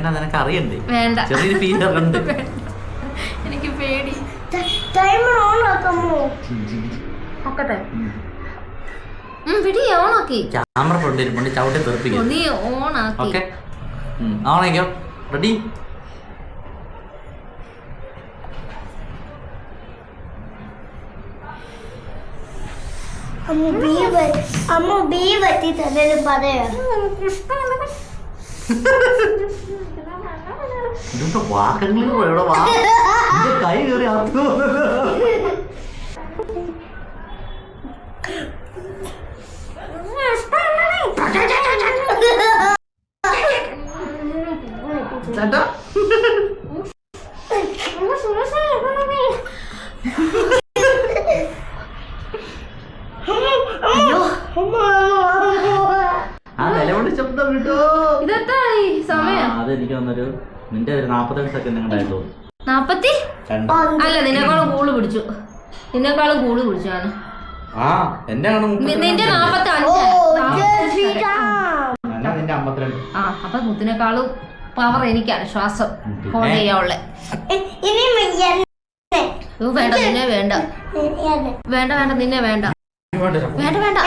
എങ്ങനെ നിനക്ക് അറിയണ്ടേ? വേണ്ട, ചെറിയൊരു ഫീലർ ഉണ്ട്. എനിക്ക് പേടി. നോക്കട്ടെ. പിടി ഓണാക്കി. ക്യാമറ ഫ്രണ്ട് ഇരിപ്പുണ്ട്, ചവിട്ടി തെറിപ്പിക്കും. നീ ഓണാക്കി. ഓക്കെ, ഓണാക്കിയോ? റെഡി? അമ്മ ബീ പറ്റി തന്നെ പറയാ. കൈ കയറി ചേട്ടാ ആ നിലവിളി ശബ്ദം കിട്ടോ. ഇതെത്തായി സമയം? അതെനിക്ക് വന്നൊരു നിന്റെ ഒരു 45 സെക്കൻഡ് ഉണ്ടായിരുന്നു. 40 അല്ല, നിന്നെക്കാളും കൂള് പിടിച്ചു. നിന്നെക്കാളും കൂള് പിടിച്ചു ഞാൻ. ആ എന്റെ നിന്റെ 45. നിന്റെ 52. ആ അപ്പൊ മുത്തിനേക്കാളും പവർ എനിക്കാണ്. ശ്വാസം ഹോൾഡ് ചെയ്യാനുള്ള. വേണ്ട, നിന്നെ വേണ്ട. വേണ്ട വേണ്ട, നിന്നെ വേണ്ട. വേണ്ട വേണ്ട.